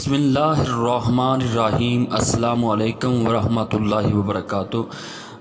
بسم اللہ الرحمن الرحیم۔ السلام علیکم ورحمۃ اللہ وبرکاتہ۔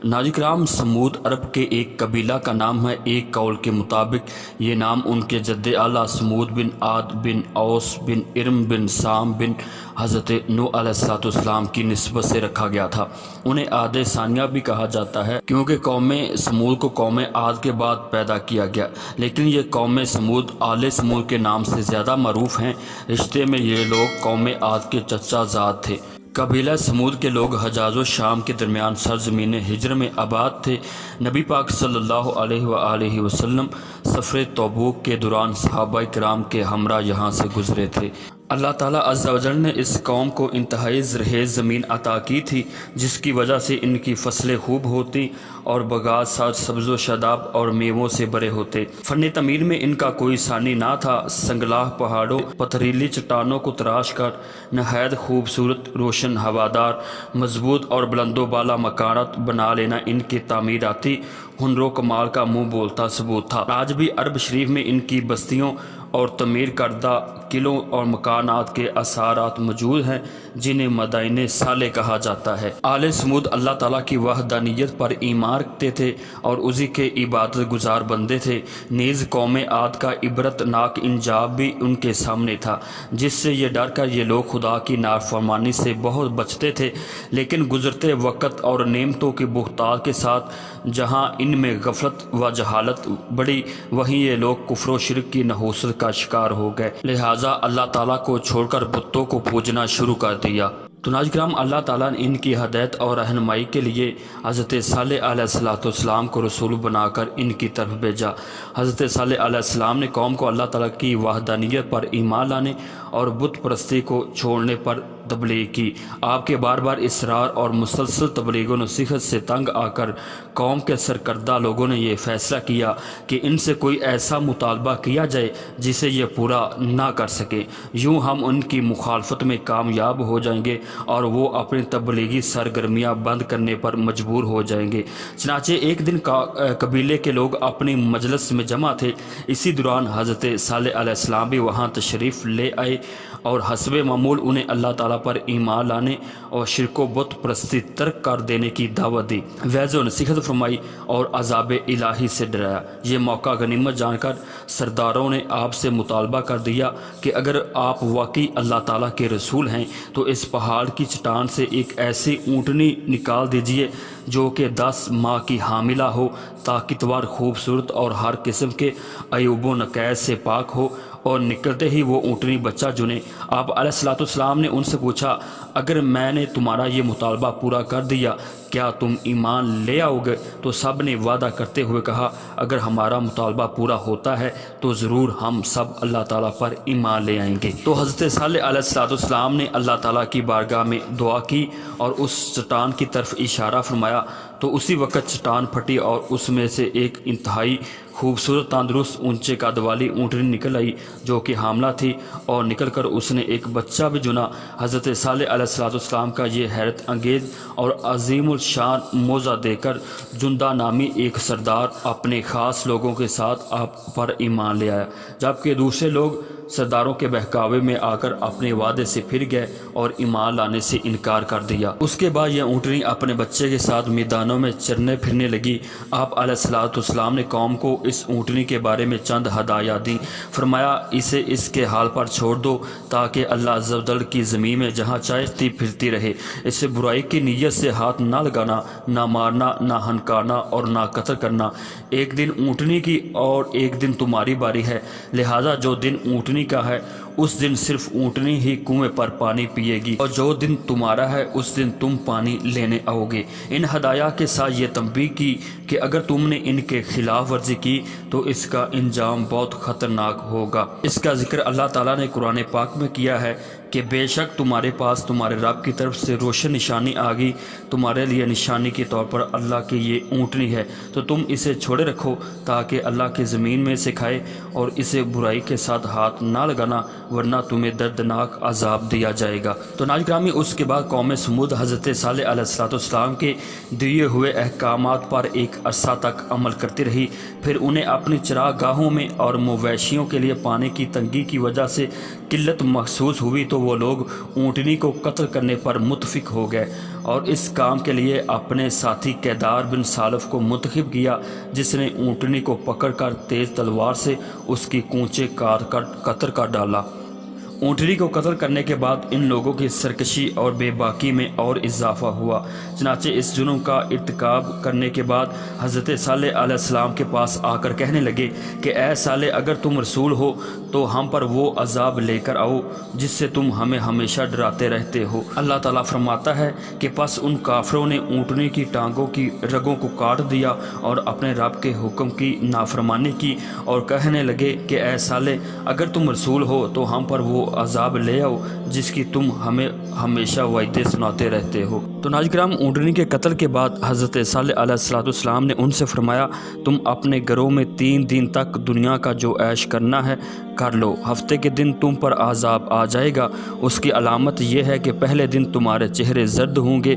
ناظرین کرام، سمود عرب کے ایک قبیلہ کا نام ہے۔ ایک قول کے مطابق یہ نام ان کے جد اعلیٰ سمود بن عاد بن اوس بن ارم بن سام بن حضرت نوح علیہ السلام کی نسبت سے رکھا گیا تھا۔ انہیں عاد ثانیہ بھی کہا جاتا ہے کیونکہ قوم سمود کو قوم عاد کے بعد پیدا کیا گیا، لیکن یہ قوم سمود آل سمود کے نام سے زیادہ معروف ہیں۔ رشتے میں یہ لوگ قوم عاد کے چچا زاد تھے۔ قبیلہ سمود کے لوگ حجاز و شام کے درمیان سرزمین ہجر میں آباد تھے۔ نبی پاک صلی اللہ علیہ وآلہ وسلم سفر تبوک کے دوران صحابہ کرام کے ہمراہ یہاں سے گزرے تھے۔ اللہ تعالیٰ عز و جل نے اس قوم کو انتہائی زرخیز زمین عطا کی تھی، جس کی وجہ سے ان کی فصلیں خوب ہوتی اور باغات سبز و شاداب اور میووں سے بھرے ہوتے۔ فن تعمیر میں ان کا کوئی ثانی نہ تھا۔ سنگلاہ پہاڑوں، پتھریلی چٹانوں کو تراش کر نہایت خوبصورت، روشن، ہوادار، مضبوط اور بلند و بالا مکانات بنا لینا ان کی تعمیراتی ہنر و کمال کا منہ بولتا ثبوت تھا۔ آج بھی عرب شریف میں ان کی بستیوں اور تعمیر کردہ قلعوں اور مکانات کے اثارات موجود ہیں، جنہیں مدائن صالح کہا جاتا ہے۔ آل سمود اللہ تعالیٰ کی وحدانیت پر ایمان رکھتے تھے اور اسی کے عبادت گزار بندے تھے۔ نیز قوم عاد کا عبرت ناک انجام بھی ان کے سامنے تھا، جس سے یہ ڈر کر یہ لوگ خدا کی نافرمانی سے بہت بچتے تھے، لیکن گزرتے وقت اور نعمتوں کی بہتات کے ساتھ جہاں ان میں غفلت و جہالت بڑھی، وہیں یہ لوگ کفر و شرک کی نحوست کا شکار ہو گئے، لہٰذا اللہ تعالیٰ کو چھوڑ کر بتوں کو پوجنا شروع کر دیا۔ تو ناظرین کرام، اللہ تعالیٰ نے ان کی ہدایت اور رہنمائی کے لیے حضرت صالح علیہ السلام کو رسول بنا کر ان کی طرف بھیجا۔ حضرت صالح علیہ السلام نے قوم کو اللہ تعالیٰ کی وحدانیت پر ایمان لانے اور بت پرستی کو چھوڑنے پر تبلیغ کی۔ آپ کے بار بار اصرار اور مسلسل تبلیغ و نصیحت سے تنگ آ کر قوم کے سرکردہ لوگوں نے یہ فیصلہ کیا کہ ان سے کوئی ایسا مطالبہ کیا جائے جسے یہ پورا نہ کر سکے، یوں ہم ان کی مخالفت میں کامیاب ہو جائیں گے اور وہ اپنی تبلیغی سرگرمیاں بند کرنے پر مجبور ہو جائیں گے۔ چنانچہ ایک دن قبیلے کے لوگ اپنی مجلس میں جمع تھے۔ اسی دوران حضرت صالح علیہ السلام بھی وہاں تشریف لے آئے اور حسب معمول انہیں اللہ تعالیٰ پر ایمان لانے اور شرک و بت پرستی ترک کر دینے کی دعوت دی، وعظ و نصیحت فرمائی اور عذاب الہی سے ڈرایا۔ یہ موقع غنیمت جان کر سرداروں نے آپ سے مطالبہ کر دیا کہ اگر آپ واقعی اللہ تعالیٰ کے رسول ہیں تو اس پہاڑ کی چٹان سے ایک ایسی اونٹنی نکال دیجیے جو کہ 10 ماہ کی حاملہ ہو، طاقتور، خوبصورت اور ہر قسم کے عیوب و نقائص سے پاک ہو، اور نکلتے ہی وہ اونٹنی بچہ چنے۔ آپ علیہ السلام نے ان سے پوچھا، اگر میں نے تمہارا یہ مطالبہ پورا کر دیا کیا تم ایمان لے آؤ گے؟ تو سب نے وعدہ کرتے ہوئے کہا، اگر ہمارا مطالبہ پورا ہوتا ہے تو ضرور ہم سب اللہ تعالیٰ پر ایمان لے آئیں گے۔ تو حضرت صالح علیہ السلام نے اللہ تعالیٰ کی بارگاہ میں دعا کی اور اس چٹان کی طرف اشارہ فرمایا، تو اسی وقت چٹان پھٹی اور اس میں سے ایک انتہائی خوبصورت، تندرست، اونچے قد والی اونٹنی نکل آئی جو کہ حاملہ تھی، اور نکل کر اس نے ایک بچہ بھی جنا۔ حضرت صالح علیہ السلام کا یہ حیرت انگیز اور عظیم الشان موضع دے کر جندہ نامی ایک سردار اپنے خاص لوگوں کے ساتھ آپ پر ایمان لے آیا، جبکہ دوسرے لوگ سرداروں کے بہکاوے میں آ کر اپنے وعدے سے پھر گئے اور ایمان لانے سے انکار کر دیا۔ اس کے بعد یہ اونٹنی اپنے بچے کے ساتھ میدانوں میں چرنے پھرنے لگی۔ آپ علیہ السلام نے قوم کو اس اونٹنی کے بارے میں چند ہدایات دیں۔ فرمایا، اسے اس کے حال پر چھوڑ دو تاکہ اللہ عز و جل کی زمین میں جہاں چاہتی پھرتی رہے۔ اسے برائی کی نیت سے ہاتھ نہ لگانا، نہ مارنا، نہ ہنکانا اور نہ قتل کرنا۔ ایک دن اونٹنی کی اور ایک دن تمہاری باری ہے، لہذا جو دن اونٹنی کا ہے اس دن صرف اونٹنی ہی کنویں پر پانی پیے گی، اور جو دن تمہارا ہے اس دن تم پانی لینے آؤ گے۔ ان ہدایات کے ساتھ یہ تنبیہ کی کہ اگر تم نے ان کے خلاف ورزی کی تو اس کا انجام بہت خطرناک ہوگا۔ اس کا ذکر اللہ تعالیٰ نے قرآن پاک میں کیا ہے کہ بے شک تمہارے پاس تمہارے رب کی طرف سے روشن نشانی آ گئی، تمہارے لیے نشانی کے طور پر اللہ کی یہ اونٹنی ہے، تو تم اسے چھوڑے رکھو تاکہ اللہ کی زمین میں سے کھائے، اور اسے برائی کے ساتھ ہاتھ نہ لگانا ورنہ تمہیں دردناک عذاب دیا جائے گا۔ تو ناظرین گرامی، اس کے بعد قوم سمود حضرت صالح علیہ السلام کے دیے ہوئے احکامات پر ایک عرصہ تک عمل کرتی رہی۔ پھر انہیں اپنی چراگاہوں میں اور مویشیوں کے لیے پانی کی تنگی کی وجہ سے قلت محسوس ہوئی تو تو وہ لوگ اونٹنی کو قتل کرنے پر متفق ہو گئے اور اس کام کے لیے اپنے ساتھی کیدار بن سالف کو منتخب کیا، جس نے اونٹنی کو پکڑ کر تیز تلوار سے اس کی کونچیں کاٹ کر قطر کر ڈالا۔ اونٹنی کو قتل کرنے کے بعد ان لوگوں کی سرکشی اور بے باکی میں اور اضافہ ہوا۔ چنانچہ اس جرم کا ارتکاب کرنے کے بعد حضرت صالح علیہ السلام کے پاس آ کر کہنے لگے کہ اے صالح، اگر تم رسول ہو تو ہم پر وہ عذاب لے کر آؤ جس سے تم ہمیں ہمیشہ ڈراتے رہتے ہو۔ اللہ تعالیٰ فرماتا ہے کہ پس ان کافروں نے اونٹنی کی ٹانگوں کی رگوں کو کاٹ دیا اور اپنے رب کے حکم کی نافرمانی کی اور کہنے لگے کہ اے صالح، اگر تم رسول ہو تو ہم پر وہ عذاب لے آؤ جس کی تم ہمیں ہمیشہ وعدے سناتے رہتے ہو۔ تو ناظرین کرام، اونٹنی کے قتل کے بعد حضرت صالح علیہ السلام نے ان سے فرمایا، تم اپنے گھروں میں 3 دن تک دنیا کا جو عیش کرنا ہے کر لو، ہفتے کے دن تم پر عذاب آ جائے گا۔ اس کی علامت یہ ہے کہ پہلے دن تمہارے چہرے زرد ہوں گے،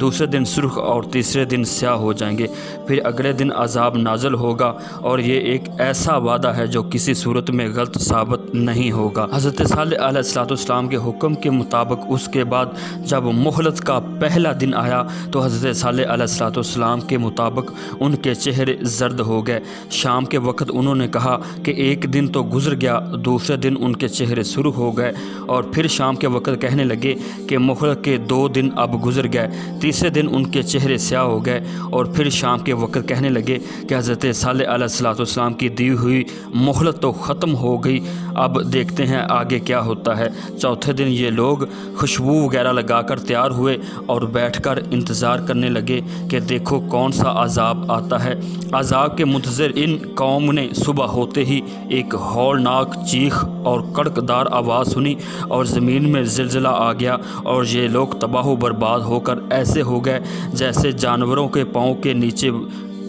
دوسرے دن سرخ اور تیسرے دن سیاہ ہو جائیں گے، پھر اگلے دن عذاب نازل ہوگا، اور یہ ایک ایسا وعدہ ہے جو کسی صورت میں غلط ثابت نہیں ہوگا۔ حضرت صالح علیہ السلام کے حکم کے مطابق اس کے بعد جب مہلت کا پہلا دن آیا تو حضرت صالح علیہ السلام کے مطابق ان کے چہرے زرد ہو گئے۔ شام کے وقت انہوں نے کہا کہ ایک دن تو گزر گیا، دوسرے دن ان کے چہرے سرخ ہو گئے، اور پھر شام کے وقت کہنے لگے کہ مہلت کے 2 دن اب گزر گئے، تیسرے دن ان کے چہرے سیاہ ہو گئے، اور پھر شام کے وقت کہنے لگے کہ حضرت صالح علیہ السلام کی دی ہوئی مہلت تو ختم ہو گئی، اب دیکھتے ہیں آگے کیا ہوتا ہے۔ چوتھے دن یہ لوگ خوشبو وغیرہ لگا کر تیار ہوئے اور بیٹھ کر انتظار کرنے لگے کہ دیکھو کون سا عذاب آتا ہے۔ عذاب کے منتظر ان قوم نے صبح ہوتے ہی ایک ہولناک چیخ اور کڑکدار آواز سنی اور زمین میں زلزلہ آ گیا، اور یہ لوگ تباہ و برباد ہو کر ایسے ہو گئے جیسے جانوروں کے پاؤں کے نیچے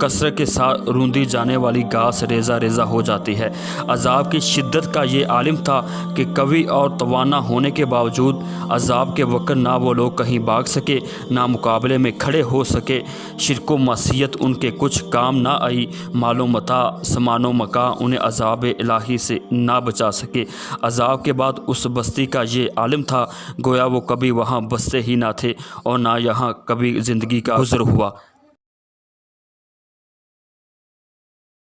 کثرت کے ساتھ روندی جانے والی گھاس ریزہ ریزہ ہو جاتی ہے۔ عذاب کی شدت کا یہ عالم تھا کہ قوی اور توانا ہونے کے باوجود عذاب کے وقت نہ وہ لوگ کہیں بھاگ سکے، نہ مقابلے میں کھڑے ہو سکے۔ شرک و معصیت ان کے کچھ کام نہ آئی، مال و متاع، سامان و مکاں انہیں عذاب الہی سے نہ بچا سکے۔ عذاب کے بعد اس بستی کا یہ عالم تھا گویا وہ کبھی وہاں بستے ہی نہ تھے اور نہ یہاں کبھی زندگی کا گزر ہوا۔